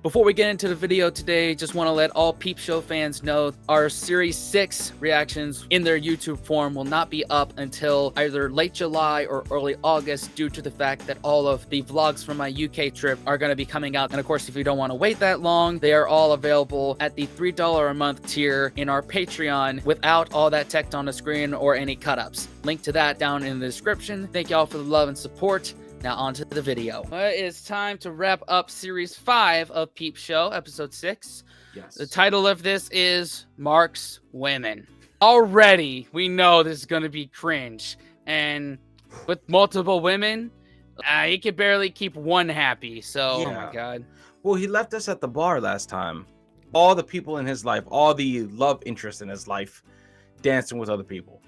Before we get into the video today, just want to let all Peep Show fans know our Series 6 reactions in their YouTube form will not be up until either late July or early August due to the fact that all of the vlogs from my UK trip are going to be coming out. And of course, if you don't want to wait that long, they are all available at the $3 a month tier in our Patreon without all that text on the screen or any cut-ups. Link to that down in the description. Thank y'all for the love and support. Now on to the video. It is time to wrap up Series 5 of Peep Show, Episode 6. Yes. The title of this is Mark's Women. Already, we know this is going to be cringe. And with multiple women, he could barely keep one happy. So, Yeah. Oh my God. Well, he left us at the bar last time. All the people in his life, all the love interest in his life, dancing with other people.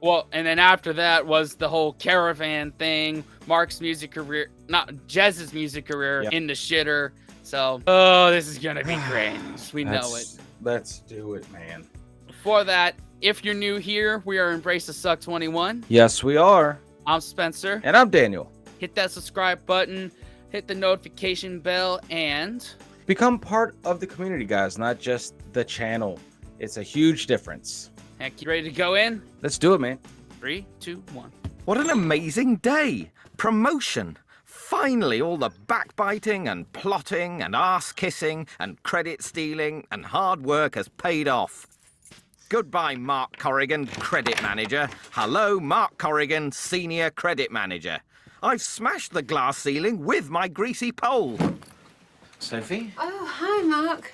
Well, and then after that was the whole caravan thing, Mark's music career, not Jez's music career, in the shitter. So, oh, this is gonna be cringe. We know it. Let's do it, man. Before that, if you're new here, we are Embrace the Suck 21. Yes, we are. I'm Spencer. And I'm Daniel. Hit that subscribe button, hit the notification bell, and become part of the community, guys, not just the channel. It's a huge difference. Heck, you ready to go in? Let's do it, man. 3, 2, 1. What an amazing day! Promotion! Finally, all the backbiting and plotting and ass-kissing and credit stealing and hard work has paid off. Goodbye, Mark Corrigan, credit manager. Hello, Mark Corrigan, senior credit manager. I've smashed the glass ceiling with my greasy pole. Sophie? Oh, hi, Mark.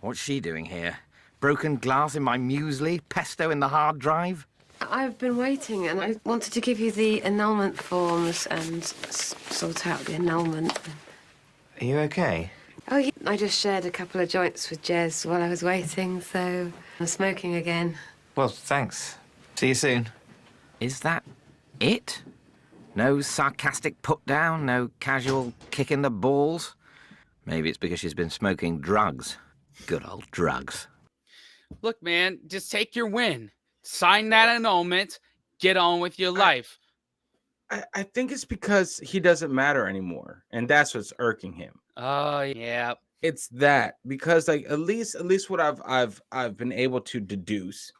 What's she doing here? Broken glass in my muesli, pesto in the hard drive? I've been waiting and I wanted to give you the annulment forms and sort out the annulment. Are you okay? Oh, yeah. I just shared a couple of joints with Jez while I was waiting, so I'm smoking again. Well, thanks. See you soon. Is that it? No sarcastic put down, no casual kick in the balls? Maybe it's because she's been smoking drugs. Good old drugs. Look, man, just take your win. Sign that annulment. Get on with your life. I think it's because he doesn't matter anymore, and that's what's irking him. Oh yeah, it's that because like at least what I've been able to deduce,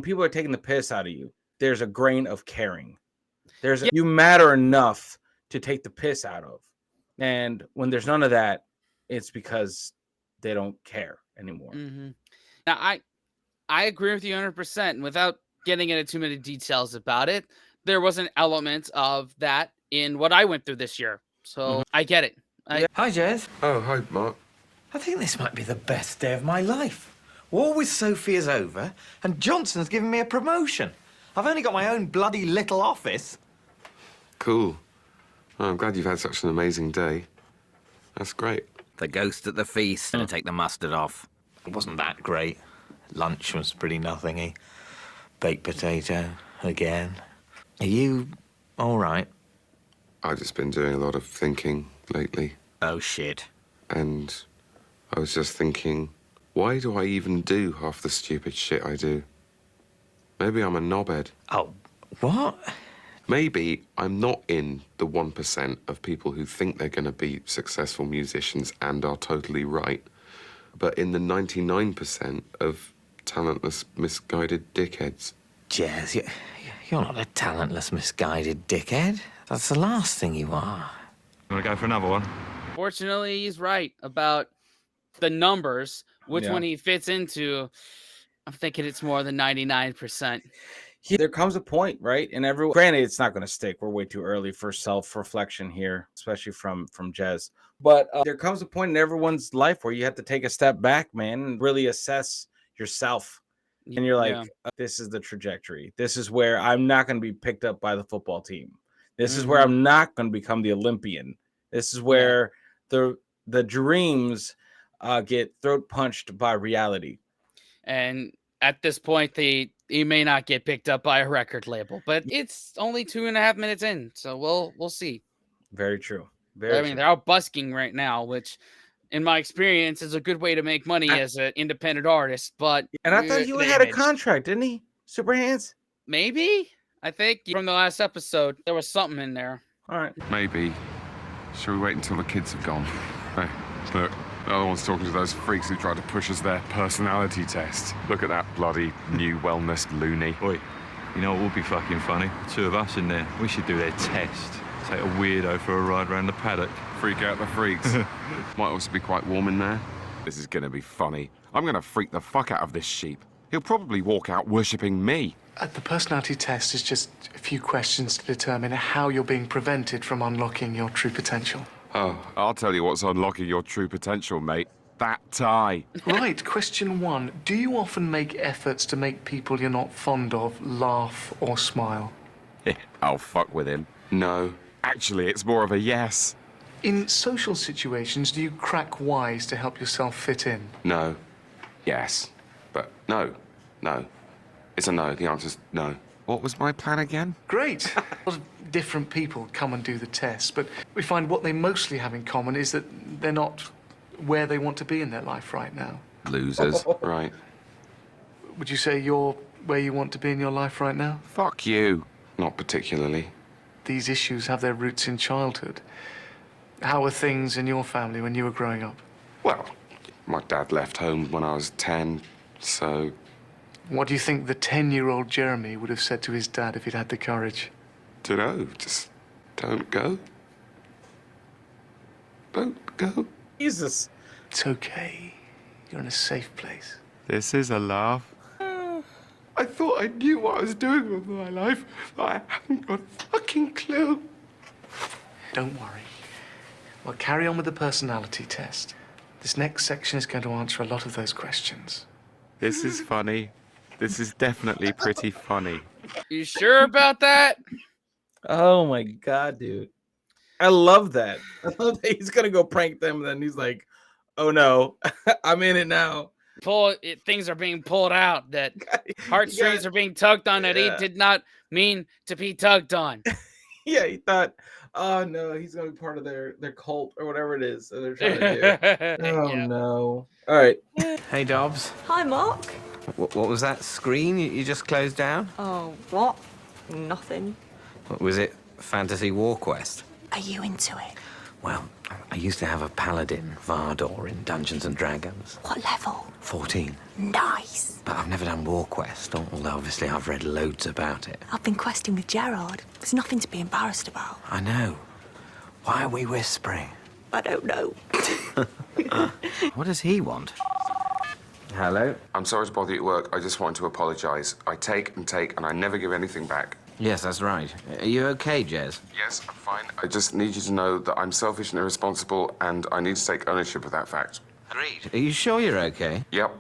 people are taking the piss out of you. There's a grain of caring. You matter enough to take the piss out of, and when there's none of that, it's because they don't care anymore. Mm-hmm. Now, I agree with you 100%. And without getting into too many details about it, there was an element of that in what I went through this year. So I get it. Hi, Jez. Oh, hi, Mark. I think this might be the best day of my life. War with Sophie is over, and Johnson's given me a promotion. I've only got my own bloody little office. Cool. Oh, I'm glad you've had such an amazing day. That's great. The ghost at the feast. Gonna take the mustard off. It wasn't that great. Lunch was pretty nothingy. Baked potato again. Are you all right? I've just been doing a lot of thinking lately. Oh, shit. And I was just thinking, why do I even do half the stupid shit I do? Maybe I'm a knobhead. Oh, what? Maybe I'm not in the 1% of people who think they're going to be successful musicians and are totally right, but in the 99% of talentless, misguided dickheads. Jez, you're not a talentless, misguided dickhead. That's the last thing you are. You want to go for another one? Fortunately, he's right about the numbers. Which one he fits into, I'm thinking it's more than 99%. There comes a point, right? And granted, it's not going to stick. We're way too early for self-reflection here, especially from Jez. But there comes a point in everyone's life where you have to take a step back, man, and really assess yourself. And you're like, this is the trajectory. This is where I'm not going to be picked up by the football team. This is where I'm not going to become the Olympian. This is where the dreams get throat punched by reality. And at this point, he may not get picked up by a record label, but it's only 2.5 minutes in, so we'll see. Very true. I mean, they're out busking right now, which, in my experience, is a good way to make money as an independent artist. But I thought you had a contract, didn't he? Super Hands? Maybe. I think from the last episode there was something in there. All right. Maybe. Shall we wait until the kids have gone? Hey. Look, the other one's talking to those freaks who tried to push us their personality test. Look at that bloody new wellness loony. Oi, you know what would be fucking funny? The two of us in there. We should do their test. Take a weirdo for a ride around the paddock. Freak out the freaks. Might also be quite warm in there. This is gonna be funny. I'm gonna freak the fuck out of this sheep. He'll probably walk out worshipping me. The personality test is just a few questions to determine how you're being prevented from unlocking your true potential. Oh, I'll tell you what's unlocking your true potential, mate. That tie. Right, question 1. Do you often make efforts to make people you're not fond of laugh or smile? I'll fuck with him. No. Actually, it's more of a yes. In social situations, do you crack wise to help yourself fit in? No. Yes. But no. No. It's a no. The answer's no. What was my plan again? Great. A lot of different people come and do the test, but we find what they mostly have in common is that they're not where they want to be in their life right now. Losers. Right. Would you say you're where you want to be in your life right now? Fuck you. Not particularly. These issues have their roots in childhood. How were things in your family when you were growing up? Well, my dad left home when I was 10, so... What do you think the 10-year-old Jeremy would have said to his dad if he'd had the courage? Dunno. Just don't go. Don't go. Jesus. It's okay. You're in a safe place. This is a laugh. I thought I knew what I was doing with my life, but I haven't got a fucking clue. Don't worry. Well, carry on with the personality test. This next section is going to answer a lot of those questions. This is funny. This is definitely pretty funny. You sure about that? Oh my god, dude. I love that. I love that he's gonna go prank them, and then he's like, oh no, I'm in it now. Things are being pulled out, that heartstrings are being tugged on that he did not mean to be tugged on. Yeah, he thought, oh no, he's gonna be part of their cult or whatever it is that they're trying to do. Oh no. All right. Hey, Dobbs. Hi, Mark. What was that screen you just closed down? Oh, what? Nothing. What was it? Fantasy War Quest? Are you into it? Well, I used to have a paladin, Vardor, in Dungeons and Dragons. What level? 14. Nice. But I've never done War Quest, although obviously I've read loads about it. I've been questing with Gerard. There's nothing to be embarrassed about. I know. Why are we whispering? I don't know. What does he want? Hello? I'm sorry to bother you at work. I just wanted to apologise. I take, and I never give anything back. Yes, that's right. Are you okay, Jez? Yes, I'm fine. I just need you to know that I'm selfish and irresponsible, and I need to take ownership of that fact. Agreed. Are you sure you're okay? Yep.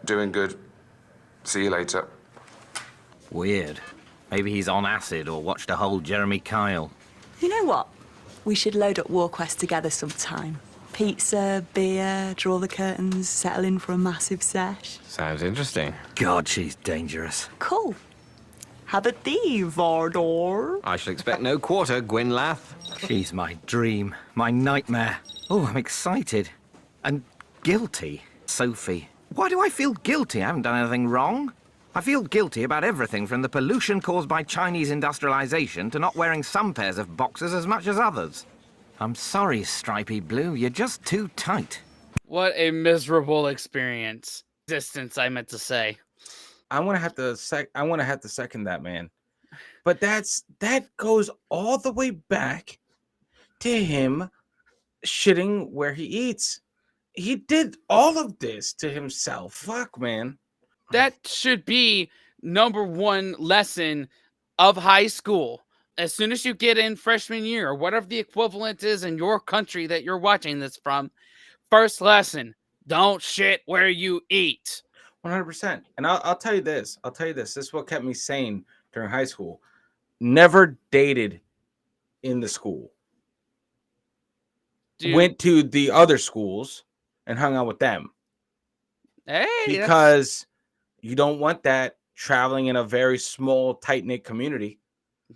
Doing good. See you later. Weird. Maybe he's on acid or watched a whole Jeremy Kyle. You know what? We should load up War Quest together sometime. Pizza, beer, draw the curtains, settle in for a massive sesh. Sounds interesting. God, she's dangerous. Cool. Have a thee, Vardor. I shall expect no quarter, Gwynlath. She's my dream, my nightmare. Oh, I'm excited. And guilty. Sophie. Why do I feel guilty? I haven't done anything wrong. I feel guilty about everything from the pollution caused by Chinese industrialization to not wearing some pairs of boxers as much as others. I'm sorry, Stripey Blue. You're just too tight. What a miserable experience. Existence, I meant to say. I want to have to second that, man. But that goes all the way back to him shitting where he eats. He did all of this to himself. Fuck, man. That should be #1 lesson of high school. As soon as you get in freshman year, or whatever the equivalent is in your country that you're watching this from, first lesson, don't shit where you eat. 100%. And I'll tell you this. This is what kept me sane during high school. Never dated in the school. Dude. Went to the other schools and hung out with them. Hey, because you don't want that traveling in a very small, tight-knit community.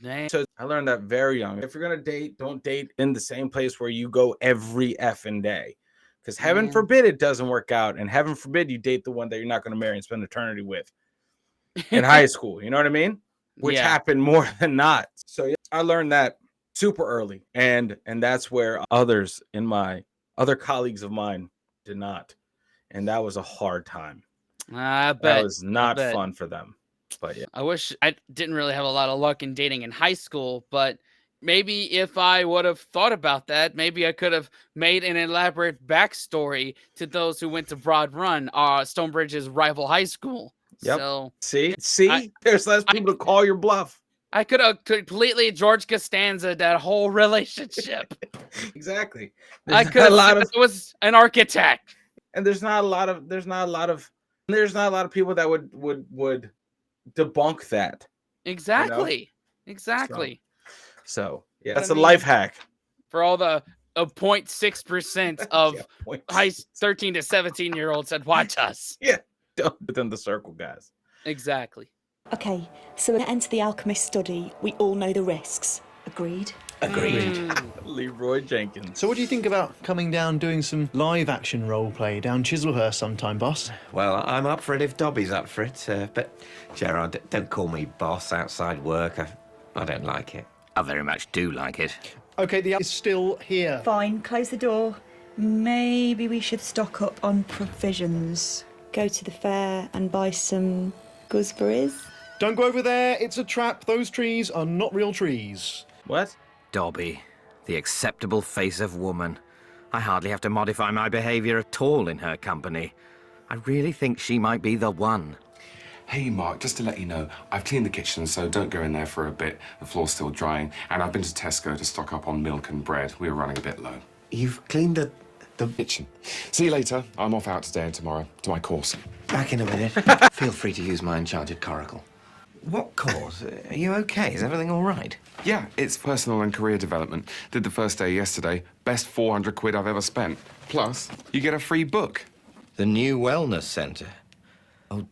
Dang. So I learned that very young. If you're going to date, don't date in the same place where you go every effing day. Because heaven forbid it doesn't work out. And heaven forbid you date the one that you're not going to marry and spend eternity with in high school. You know what I mean? Which happened more than not. So yeah, I learned that super early. And that's where others in my Other colleagues of mine did not. And that was a hard time. I bet. That was not bet. fun for them. But yeah. I wish I didn't really have a lot of luck in dating in high school, but maybe if I would have thought about that, maybe I could have made an elaborate backstory to those who went to Broad Run, Stonebridge's rival high school. Yep. So See, there's less people to call your bluff. I could have completely George Costanza that whole relationship. Exactly. I could have. It was an architect. And there's not a lot of people that would debunk that. Exactly. You know? Exactly. So yeah, that's a life hack for all the 0.6% of high 13 to 17-year-olds that watch us. Yeah, within the circle, guys. Exactly. Okay, so we're going to enter the alchemist study. We all know the risks. Agreed? Agreed. Leroy Jenkins. So what do you think about coming down doing some live action role play down Chislehurst sometime, boss? Well, I'm up for it if Dobby's up for it. But, Gerard, don't call me boss outside work. I don't like it. I very much do like it. Okay, the is still here. Fine, close the door. Maybe we should stock up on provisions. Go to the fair and buy some gooseberries. Don't go over there, it's a trap. Those trees are not real trees. What? Dobby, the acceptable face of woman. I hardly have to modify my behaviour at all in her company. I really think she might be the one. Hey, Mark, just to let you know, I've cleaned the kitchen, so don't go in there for a bit. The floor's still drying, and I've been to Tesco to stock up on milk and bread. We were running a bit low. You've cleaned the kitchen. See you later. I'm off out today and tomorrow to my course. Back in a minute. Feel free to use my enchanted coracle. What course? Are you okay? Is everything all right? Yeah, it's personal and career development. Did the first day yesterday. Best 400 quid I've ever spent. Plus, you get a free book. The new wellness centre. Oh,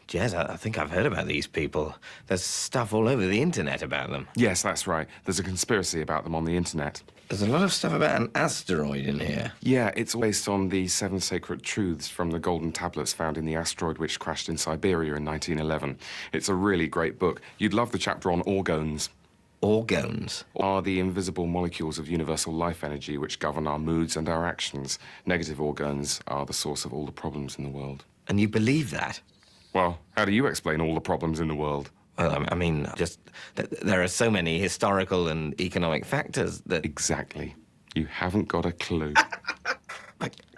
Jez, I think I've heard about these people. There's stuff all over the internet about them. Yes, that's right. There's a conspiracy about them on the internet. There's a lot of stuff about an asteroid in here. Yeah, it's based on the 7 sacred truths from the golden tablets found in the asteroid which crashed in Siberia in 1911. It's a really great book. You'd love the chapter on orgones. Orgones? Are the invisible molecules of universal life energy which govern our moods and our actions. Negative orgones are the source of all the problems in the world. And you believe that? Well, how do you explain all the problems in the world? Well, I mean, just there are so many historical and economic factors that... Exactly. You haven't got a clue.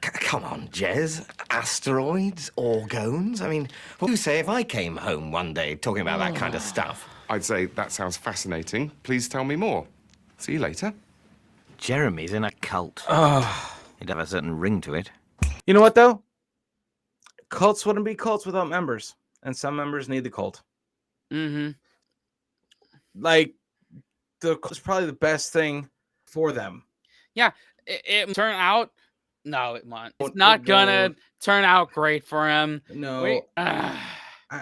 Come on, Jez. Asteroids? Orgones? I mean, what do you say if I came home one day talking about that kind of stuff? I'd say that sounds fascinating. Please tell me more. See you later. Jeremy's in a cult. He'd have a certain ring to it. You know what, though? Cults wouldn't be cults without members. And some members need the cult. Mm-hmm. Like, the cult's probably the best thing for them. Yeah, it turn out... No, it won't. It's not gonna turn out great for him. No.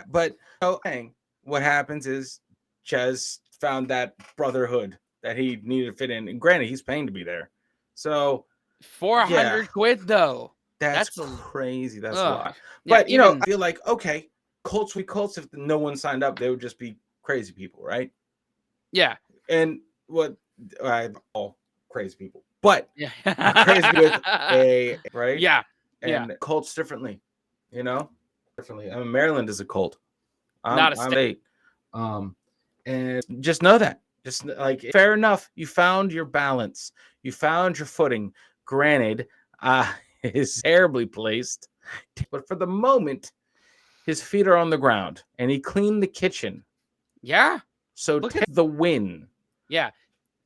But what happens is Ches found that brotherhood that he needed to fit in. And granted, he's paying to be there. So 400 quid though. That's crazy. That's a lot. Yeah, But you know, I feel like okay, cults we cults. If no one signed up, they would just be crazy people, right? Yeah. And what all crazy people, but yeah, crazy with a right. Yeah. And cults differently, you know, differently. I mean, Maryland is a cult. Not a state. And just know that. Just like fair enough, you found your balance, you found your footing. Granted, is terribly placed, but for the moment, his feet are on the ground, and he cleaned the kitchen. Yeah. So take the win. Yeah.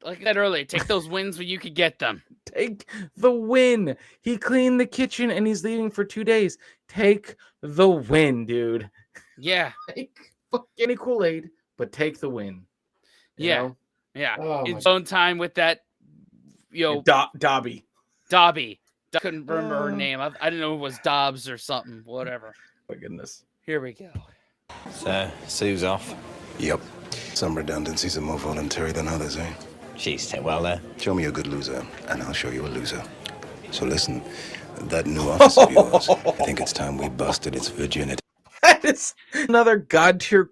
Like I said earlier, take those wins when you could get them. Take the win. He cleaned the kitchen, and he's leaving for 2 days. Take the win, dude. Yeah. Take any Kool-Aid, but take the win. You know? Yeah. Oh, in his own time with that, Dobby. I couldn't remember her name. I didn't know it was Dobbs or something. Whatever. My goodness. Here we go. So, Sue's off. Yep. Some redundancies are more voluntary than others, eh? She's done well there. Show me a good loser, and I'll show you a loser. So listen, that new office of yours, I think it's time we busted its virginity. That is another god tier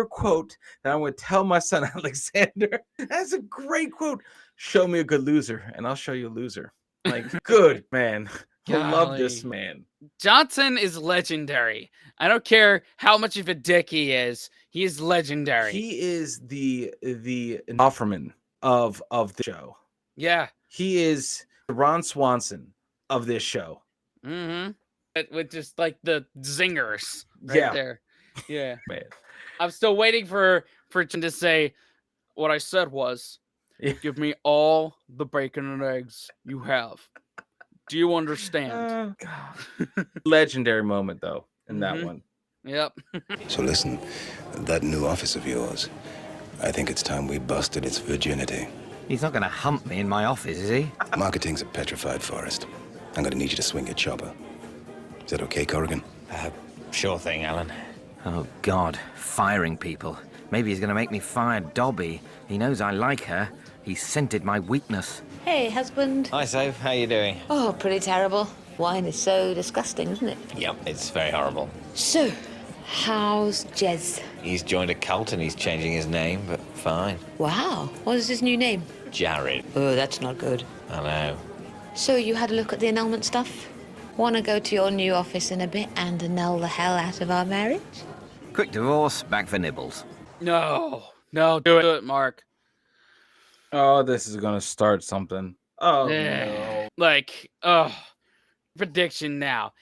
quote that I would tell my son Alexander. That's a great quote. Show me a good loser, and I'll show you a loser. Like, good man. I love this Golly. man. Johnson is legendary. I don't care how much of a dick he is. He is legendary. He is the Offerman of the show. Yeah. He is the Ron Swanson of this show. Mm-hmm. With just like the zingers right there. Yeah. Man. I'm still waiting for Chen to say what I said was, give me all the bacon and eggs you have. Do you understand? Legendary moment though in that one. Yep. So listen, that new office of yours, I think it's time we busted its virginity. He's not going to hump me in my office, is he? Marketing's a petrified forest. I'm going to need you to swing your chopper. Is that okay, Corrigan? Sure thing, Alan. Oh, God. Firing people. Maybe he's going to make me fire Dobby. He knows I like her. He scented my weakness. Hey, husband. Hi, Soph. How you doing? Oh, pretty terrible. Wine is so disgusting, isn't it? Yep, it's very horrible. So, how's Jez? He's joined a cult and he's changing his name, but fine. Wow. What is his new name? Jared. Oh, that's not good. I know. So, you had a look at the annulment stuff? Want to go to your new office in a bit and annul the hell out of our marriage? Quick divorce, back for nibbles. No, do it, Mark. Oh, this is gonna start something. Oh no. Like, prediction now.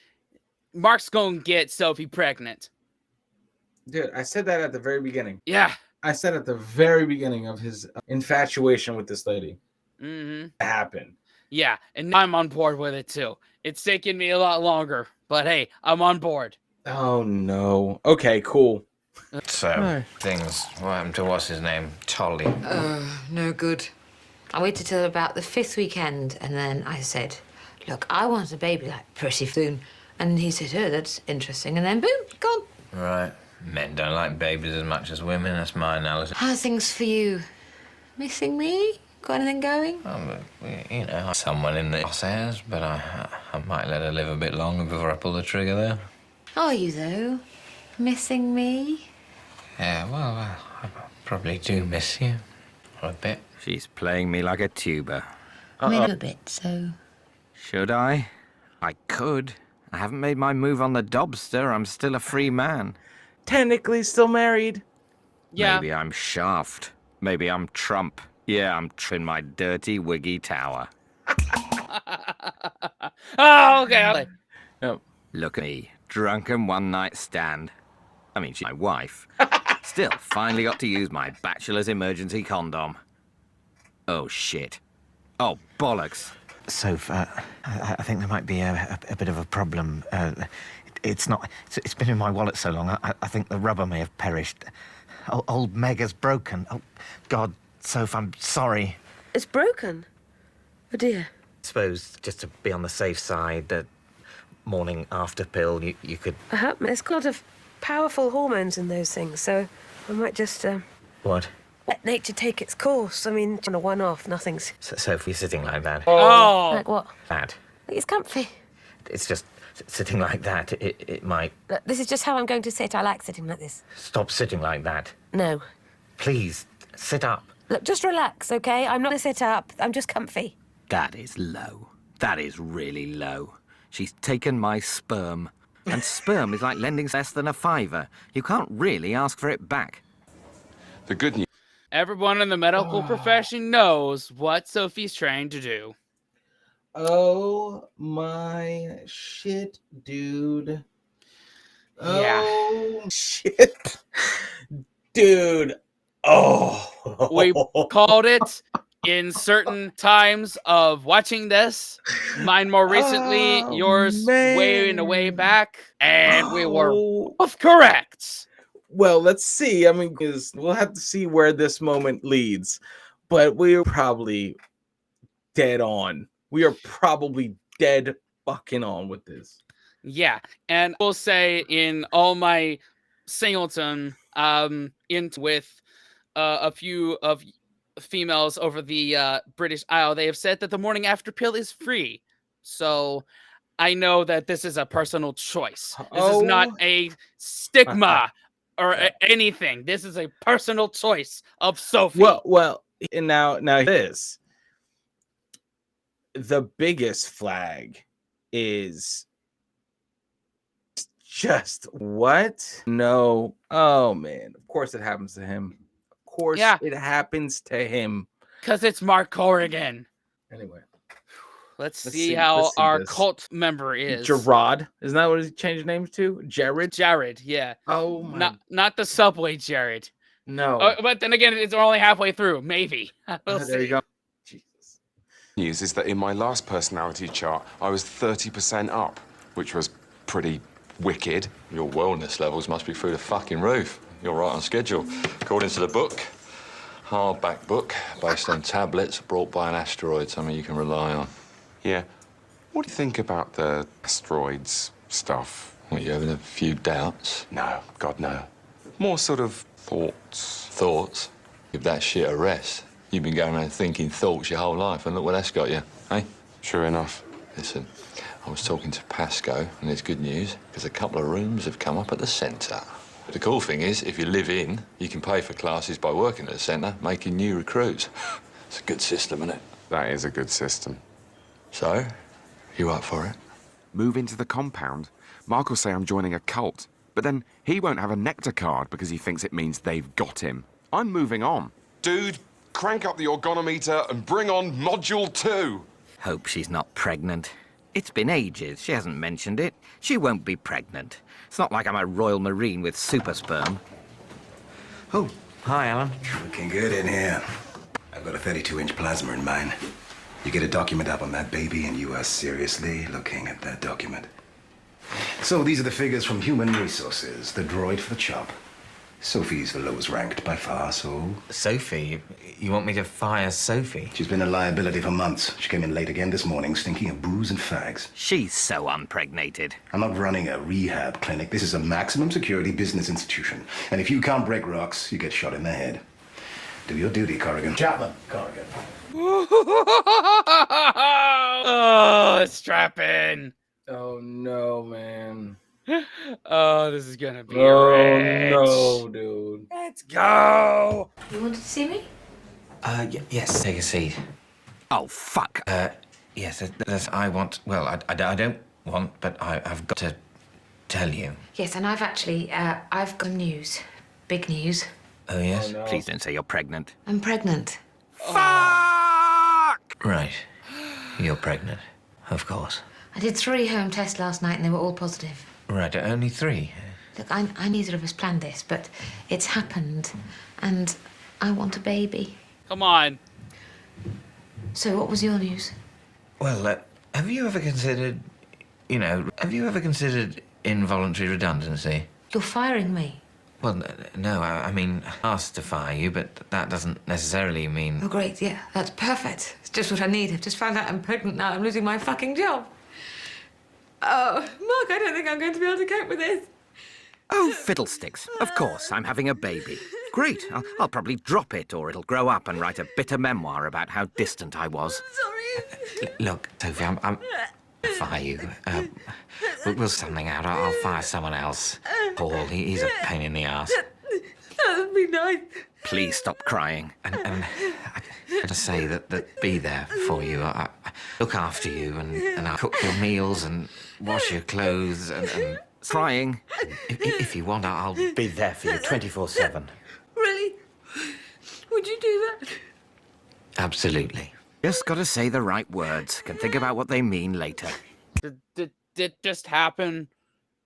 Mark's gonna get Sophie pregnant. Dude, I said that at the very beginning. Yeah. I said at the very beginning of his infatuation with this lady. Mm-hmm. It happened. Yeah, and now I'm on board with it too. It's taken me a lot longer, but hey, I'm on board. Oh no. Okay, cool. So, things. What happened to what's his name? Tolly. No good. I waited till about the 5th weekend, and then I said, look, I want a baby like pretty soon. And he said, oh, that's interesting. And then boom, gone. Right. Men don't like babies as much as women. That's my analysis. How are things for you? Missing me? Got anything going? You know, someone in the crosshairs, but I might let her live a bit longer before I pull the trigger there. Are you, though? Missing me? Yeah, well, I probably do miss you. A bit. She's playing me like a tuba. Maybe a bit, so... Should I? I could. I haven't made my move on the Dobster. I'm still a free man. Technically still married. Yeah. Maybe I'm Shaft. Maybe I'm Trump. Yeah, I'm in my dirty, wiggy tower. Oh, okay. Yep. Look at me, drunken one-night stand. I mean, she's my wife. Still, finally got to use my bachelor's emergency condom. Oh, shit. Oh, bollocks. Soph, I think there might be a bit of a problem. It's been in my wallet so long, I think the rubber may have perished. Old Meg has broken. Oh, God, Soph, I'm sorry. It's broken? Oh, dear. I suppose, just to be on the safe side, the morning after pill, you could... There's a lot of powerful hormones in those things, so I might just, What? let nature take its course. I mean, on a one-off, nothing's... Soph, you're sitting like that. Oh. Like what? That. It's comfy. It's just sitting like that. It might... Look, this is just how I'm going to sit. I like sitting like this. Stop sitting like that. No. Please, sit up. Look, just relax, okay? I'm not going to sit up. I'm just comfy. That is low. That is really low. She's taken my sperm. And sperm is like lending less than a fiver. You can't really ask for it back. The good news. Everyone in the medical profession knows what Sophie's trying to do. Oh my shit, dude. Yeah. Oh shit. Dude. Oh. We called it in certain times of watching this. Mine more recently, yours way in the way back. And we were both correct. Well, let's see. I mean, because we'll have to see where this moment leads. But we're probably dead on. We are probably dead fucking on with this. Yeah. And I will say in all my singleton with a few of females over the British Isle, they have said that the morning after pill is free. So I know that this is a personal choice. This is not a stigma or anything. This is a personal choice of Sophie. Well, and now this. the biggest flag is just what? No. Oh man. Of course it happens to him. Of course it happens to him. Because it's Mark Corrigan. Anyway. Let's see how our cult member is. Gerard. Isn't that what he changed his name to? Jared? Jared, yeah. Oh my. Not the Subway Jared. No. But then again, it's only halfway through. Maybe. We'll There you see. go. News is that in my last personality chart, I was 30% up, which was pretty wicked. Your wellness levels must be through the fucking roof. You're right on schedule. According to the book, hardback book based on tablets brought by an asteroid, something you can rely on. Yeah. What do you think about the asteroids stuff? What, you having a few doubts? No, God, no. More sort of thoughts. Thoughts? Give that shit a rest. You've been going around thinking thoughts your whole life, and look where that's got you, eh? Sure enough. Listen, I was talking to Pasco, and it's good news, because a couple of rooms have come up at the centre. But the cool thing is, if you live in, you can pay for classes by working at the centre, making new recruits. It's a good system, isn't it? That is a good system. So, you up for it? Move into the compound. Mark will say I'm joining a cult, but then he won't have a nectar card because he thinks it means they've got him. I'm moving on. Dude, crank up the orgonometer and bring on Module 2. Hope she's not pregnant. It's been ages. She hasn't mentioned it. She won't be pregnant. It's not like I'm a Royal Marine with super sperm. Oh, hi, Alan. Looking good in here. I've got a 32-inch plasma in mine. You get a document up on that baby and you are seriously looking at that document. So these are the figures from Human Resources. The droid for the chop. Sophie's the lowest ranked by far, so... Sophie? You want me to fire Sophie? She's been a liability for months. She came in late again this morning, stinking of booze and fags. She's so unpregnated. I'm not running a rehab clinic. This is a maximum security business institution. And if you can't break rocks, you get shot in the head. Do your duty, Corrigan. Chapman, Corrigan. Oh, strap in. Oh no, man. Oh, this is gonna be rich. No, dude. Let's go. You wanted to see me? Yes, take a seat. Oh, fuck. Yes, I want... Well, I don't want, but I've got to tell you. Yes, and I've actually, I've got news. Big news. Oh, yes? Oh, no. Please don't say you're pregnant. I'm pregnant. Fuck! Right. You're pregnant. Of course. I did 3 home tests last night and they were all positive. Right, only 3. Look, I neither of us planned this, but it's happened. And I want a baby. Come on. So what was your news? Well, have you ever considered, have you ever considered involuntary redundancy? You're firing me. Well, no, I mean, asked to fire you, but that doesn't necessarily mean... Oh, great, yeah, that's perfect. It's just what I need. I've just found out I'm pregnant now. I'm losing my fucking job. Oh, Mark, I don't think I'm going to be able to cope with this. Oh, fiddlesticks. Of course, I'm having a baby. Great. I'll probably drop it, or it'll grow up and write a bitter memoir about how distant I was. Sorry. Look, Sophie, I'm fire you. We'll something out. I'll fire someone else. Paul, he's a pain in the ass. That'd be nice. Please stop crying. And I gotta say that be there for you. I look after you, and I'll cook your meals and wash your clothes and crying. If you want, I'll Be there for you 24/7. Really? Would you do that? Absolutely. Just gotta say the right words. Can think about what they mean later. Did just happen?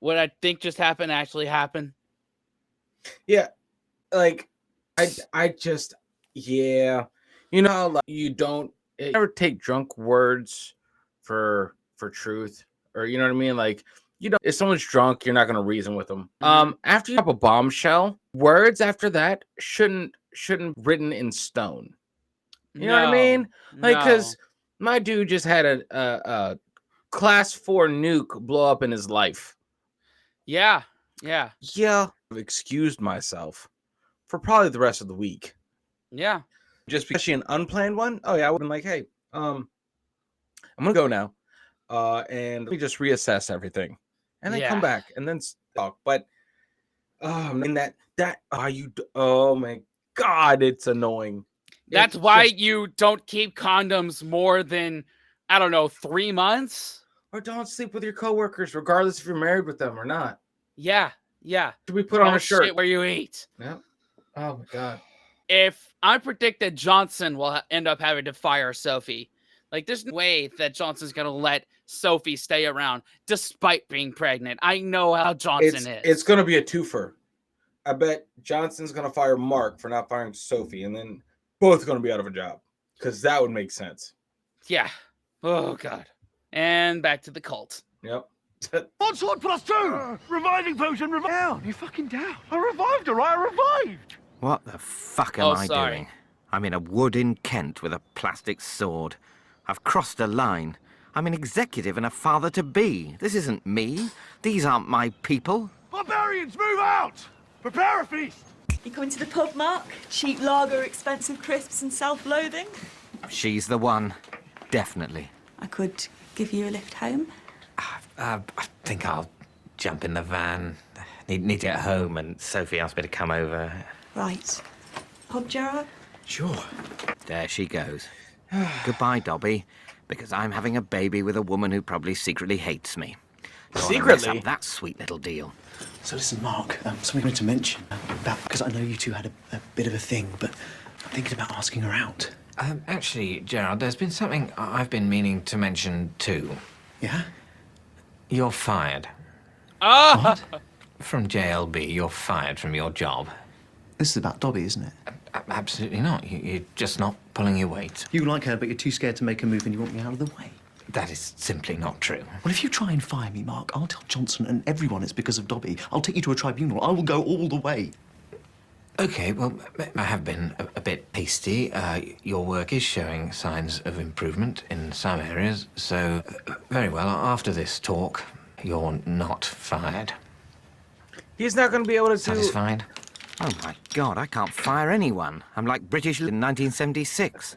What I think just happened actually happened? Yeah, like I just yeah, like, you don't ever take drunk words for truth, or you know what I mean? Like, if someone's drunk, you're not gonna reason with them. After you drop a bombshell, words after that shouldn't written in stone. You know what I mean? Like, because my dude just had a class 4 nuke blow up in his life. Yeah. I've excused myself for probably the rest of the week. Yeah. Just because she an unplanned one. Oh yeah, I would have been like, hey, I'm gonna go now. And let me just reassess everything. And then come back and then talk. But oh man, oh my God, it's annoying. That's why you don't keep condoms more than I don't know, 3 months? Or don't sleep with your coworkers, regardless if you're married with them or not. Yeah. Should we put on a shirt? Shit where you eat. Yeah. Oh my God. If I predict that Johnson will end up having to fire Sophie, like there's no way that Johnson's gonna let Sophie stay around despite being pregnant. I know how Johnson is. It's gonna be a twofer. I bet Johnson's gonna fire Mark for not firing Sophie, and then both gonna be out of a job. Because that would make sense. Yeah. Oh God. And back to the cult. Yep. One sword plus 2! Reviving potion, down! You fucking down. I revived her, I revived! What the fuck am I doing? I'm in a wood in Kent with a plastic sword. I've crossed a line. I'm an executive and a father-to-be. This isn't me. These aren't my people. Barbarians, move out! Prepare a feast! You coming to the pub, Mark? Cheap lager, expensive crisps and self-loathing? She's the one. Definitely. I could give you a lift home. I think I'll jump in the van. Need to get home, and Sophie asked me to come over. Right. Pub, Gerard? Sure. There she goes. Goodbye, Dobby, because I'm having a baby with a woman who probably secretly hates me. Don't wanna mess Secretly? up that sweet little deal. So listen, Mark, something I wanted to mention about, because I know you two had a bit of a thing, but I'm thinking about asking her out. Actually, Gerard, there's been something I've been meaning to mention too. Yeah? You're fired. Ah! From JLB, you're fired from your job. This is about Dobby, isn't it? Absolutely not. You're just not pulling your weight. You like her, but you're too scared to make a move and you want me out of the way. That is simply not true. Well, if you try and fire me, Mark, I'll tell Johnson and everyone it's because of Dobby. I'll take you to a tribunal. I will go all the way. Okay, well, I have been a bit hasty. Your work is showing signs of improvement in some areas, so very well. After this talk, you're not fired. He's not going to be able to Satisfied? Oh, my God, I can't fire anyone. I'm like British in 1976.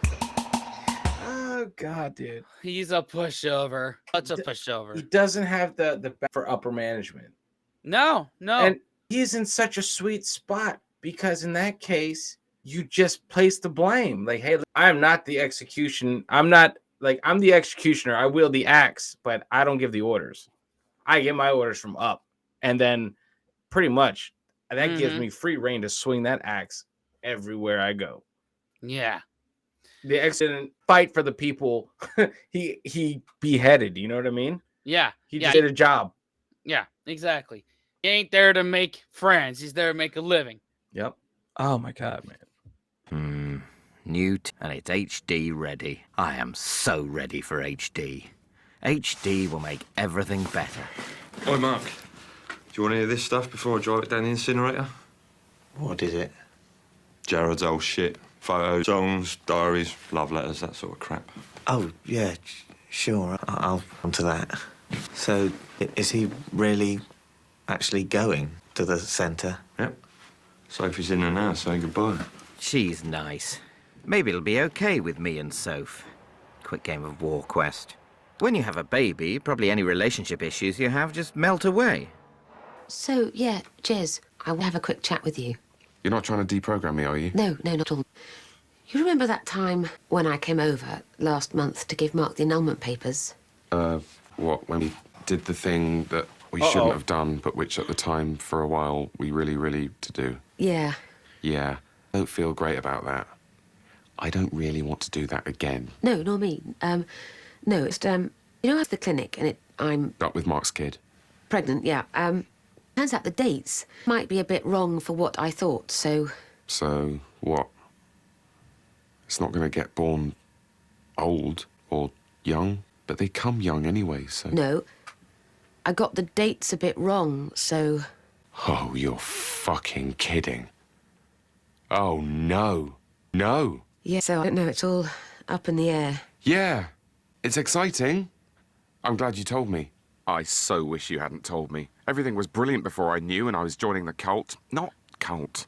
Oh, God, dude. He's a pushover. Such a pushover. He doesn't have the back for upper management. No. And he's in such a sweet spot because in that case, you just place the blame. Like, hey, I am not the execution. I'm the executioner. I wield the axe, but I don't give the orders. I get my orders from up. And then pretty much that gives me free reign to swing that axe everywhere I go. Yeah. The accident fight for the people he beheaded, you know what I mean? Yeah. He just did a job. Yeah, exactly. He ain't there to make friends. He's there to make a living. Yep. Oh my God, man. And it's HD ready. I am so ready for HD. HD will make everything better. Oi, Mark. Do you want any of this stuff before I drive it down the incinerator? What is it? Jared's old shit. Photos, songs, diaries, love letters, that sort of crap. Oh, yeah, sure. I'll come to that. So, is he really actually going to the centre? Yep. Sophie's in there now saying goodbye. She's nice. Maybe it'll be okay with me and Soph. Quick game of War Quest. When you have a baby, probably any relationship issues you have just melt away. So, yeah, Jez, I will have a quick chat with you. You're not trying to deprogram me, are you? No, not at all. You remember that time when I came over last month to give Mark the annulment papers? What, when we did the thing that we shouldn't have done, but which at the time, for a while, we really to do? Yeah. Yeah. I don't feel great about that. I don't really want to do that again. No, nor me. No, it's, you know, I have the clinic and I'm... Up with Mark's kid. Pregnant, yeah. Turns out the dates might be a bit wrong for what I thought, so... So, what? It's not going to get born old or young, but they come young anyway, so... No. I got the dates a bit wrong, so... Oh, you're fucking kidding. Oh, no. No. Yeah, so I don't know, it's all up in the air. Yeah, it's exciting. I'm glad you told me. I so wish you hadn't told me. Everything was brilliant before I knew and I was joining the cult. Not cult.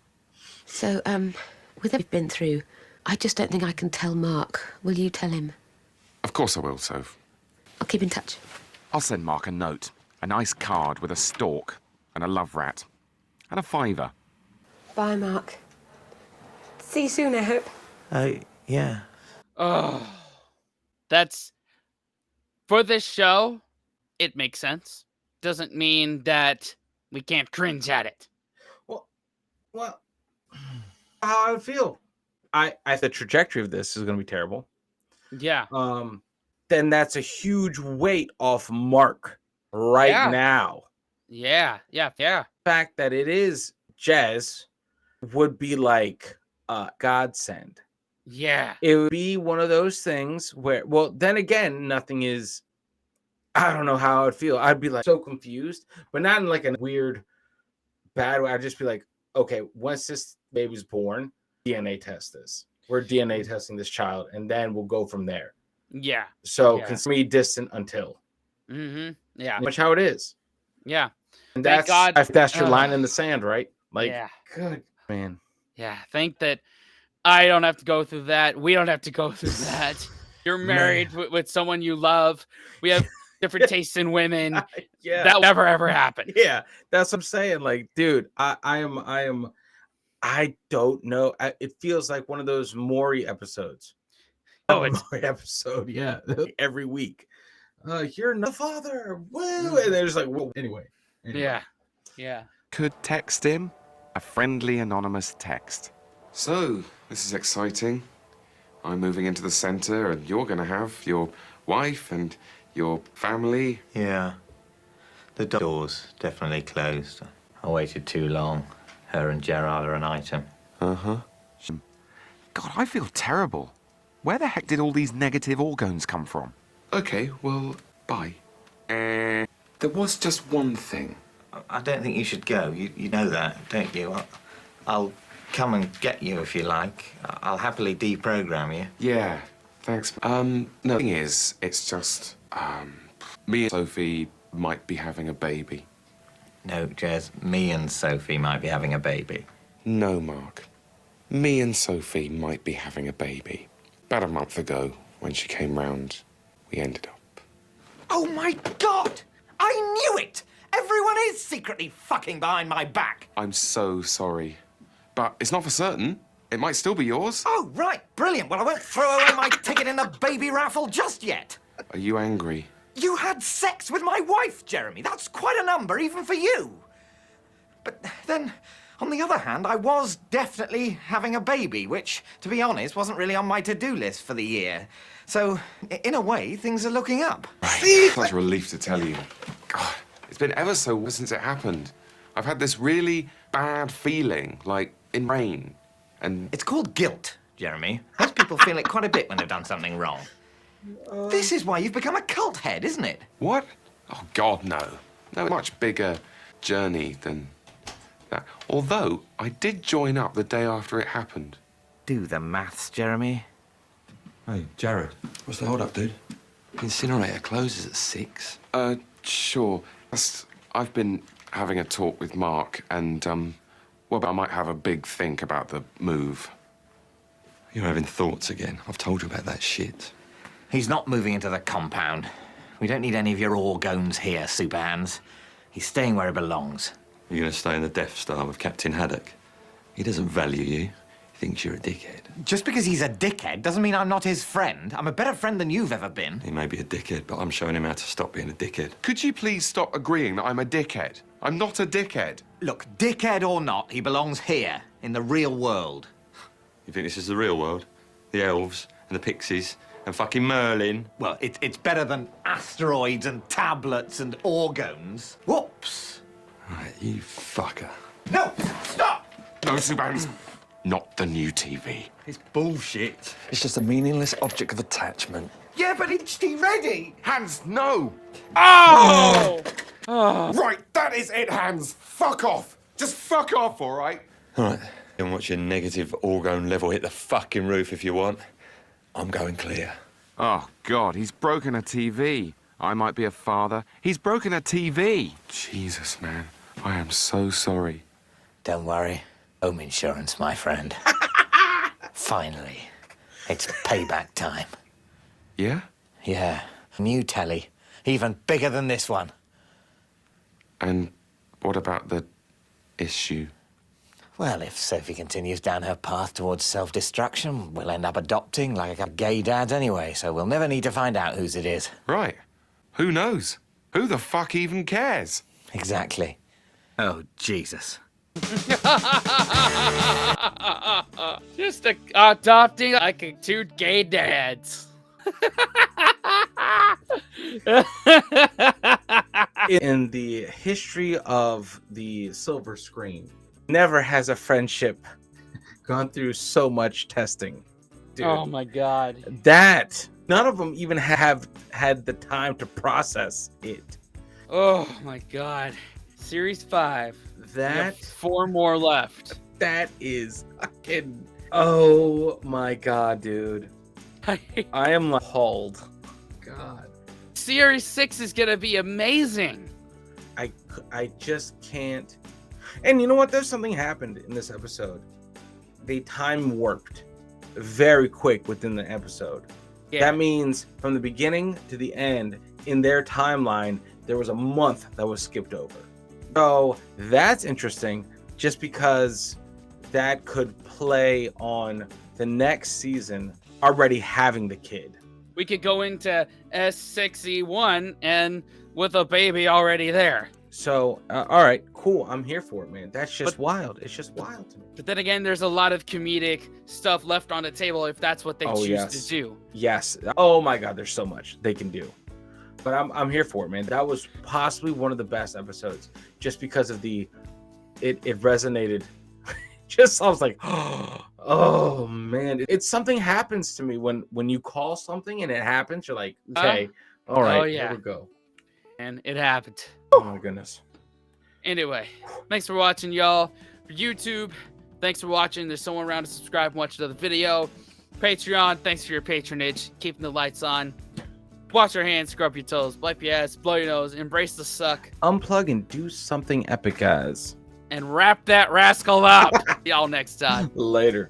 So, with everything we've been through, I just don't think I can tell Mark. Will you tell him? Of course I will, Soph. I'll keep in touch. I'll send Mark a note. A nice card with a stork and a love rat. And a $5. Bye, Mark. See you soon, I hope. Yeah. Oh, that's For this show, it makes sense. Doesn't mean that we can't cringe at it. Well, how I feel. I the trajectory of this is going to be terrible. Yeah. Then that's a huge weight off Mark right now. Yeah. The fact that it is Jez would be like a godsend. Yeah. It would be one of those things where, well, then again, nothing is, I don't know how I'd feel. I'd be like so confused, but not in like a weird, bad way. I'd just be like, okay, once this baby's born, DNA test this. We're DNA testing this child, and then we'll go from there. Yeah. So consider me distant until. Mm-hmm. Yeah. Much how it is. Yeah. And Thank God. that's your line in the sand, right? Like, yeah. Good man. Yeah. Thank that I don't have to go through that. We don't have to go through that. You're married with someone you love. We have different tastes in women. Yeah. That will never ever happen. Yeah. That's what I'm saying. Like, dude, I don't know. It feels like one of those Maury episodes. Oh, it's Maury episode. Yeah. Every week. You're not the father. Woo. And they're just like, whoa. Anyway. Yeah. Yeah. Could text him a friendly anonymous text. So, this is exciting. I'm moving into the centre, and you're going to have your wife and your family. Yeah. The door's definitely closed. I waited too long. Her and Gerard are an item. Uh-huh. God, I feel terrible. Where the heck did all these negative organs come from? Okay, well, bye. There was just one thing. I don't think you should go. You know that, don't you? I'll come and get you if you like. I'll happily deprogram you. Yeah, thanks. No, the thing is, it's just, me and Sophie might be having a baby. No, Jez, me and Sophie might be having a baby. No, Mark. Me and Sophie might be having a baby. About a month ago, when she came round, we ended up. Oh, my God! I knew it! Everyone is secretly fucking behind my back. I'm so sorry. But it's not for certain. It might still be yours. Oh, right. Brilliant. Well, I won't throw away my ticket in the baby raffle just yet. Are you angry? You had sex with my wife, Jeremy. That's quite a number, even for you. But then, on the other hand, I was definitely having a baby, which, to be honest, wasn't really on my to-do list for the year. So, in a way, things are looking up. Right. Such a relief to tell you. God, it's been ever so since it happened. I've had this really bad feeling, like in rain, and... It's called guilt, Jeremy. Most people feel it quite a bit when they've done something wrong. This is why you've become a cult head, isn't it? What? Oh, God, no. No, much bigger journey than that. Although, I did join up the day after it happened. Do the maths, Jeremy. Hey, Jared, what's the hold-up, dude? Incinerator closes at 6. Sure. I've been having a talk with Mark, and, well, I might have a big think about the move. You're having thoughts again. I've told you about that shit. He's not moving into the compound. We don't need any of your orgones here, Superhands. He's staying where he belongs. You're going to stay in the Death Star with Captain Haddock. He doesn't value you. He thinks you're a dickhead. Just because he's a dickhead doesn't mean I'm not his friend. I'm a better friend than you've ever been. He may be a dickhead, but I'm showing him how to stop being a dickhead. Could you please stop agreeing that I'm a dickhead? I'm not a dickhead. Look, dickhead or not, he belongs here, in the real world. You think this is the real world? The elves and the pixies and fucking Merlin? Well, it's better than asteroids and tablets and orgones. Whoops. Right, you fucker. No, stop! No, Subans. Not the new TV. It's bullshit. It's just a meaningless object of attachment. Yeah, but it's ready. Hans, no! Oh! Right, that is it, Hans. Fuck off. Just fuck off, all right? All right, then watch your negative orgone level hit the fucking roof if you want. I'm going clear. Oh, God, he's broken a TV. I might be a father. He's broken a TV. Jesus, man. I am so sorry. Don't worry. Home insurance, my friend. Finally. It's payback time. Yeah? Yeah. New telly. Even bigger than this one. And what about the issue? Well, if Sophie continues down her path towards self-destruction, we'll end up adopting like a gay dad anyway, so we'll never need to find out whose it is. Right. Who knows? Who the fuck even cares? Exactly. Oh, Jesus. Just adopting like two gay dads. In the history of the silver screen, never has a friendship gone through so much testing. Dude, Oh my God. that none of them even have had the time to process it. Oh my God. Series 5. That We have 4 more left. That is fucking. Oh my God, dude. I am appalled. God. Series 6 is gonna be amazing. I just can't. And you know what? There's something happened in this episode. They time warped very quick within the episode. Yeah. That means from the beginning to the end in their timeline, there was a month that was skipped over. So that's interesting just because that could play on the next season already having the kid. We could go into S6E1 and with a baby already there. So, all right, cool. I'm here for it, man. That's just wild. It's just wild to me. But then again, there's a lot of comedic stuff left on the table if that's what they choose to do. Yes. Oh my God, there's so much they can do. But I'm here for it, man. That was possibly one of the best episodes, just because of it resonated. Just I was like, oh man, it's something happens to me when you call something and it happens. You're like, okay, all right, oh yeah, here we go. And it happened. Oh my goodness. Anyway, thanks for watching, y'all. For YouTube, thanks for watching. There's someone around to subscribe and watch another video. Patreon, thanks for your patronage, keeping the lights on. Wash your hands, scrub your toes, wipe your ass, blow your nose, embrace the suck. Unplug and do something epic, guys. And wrap that rascal up. Y'all next time. Later.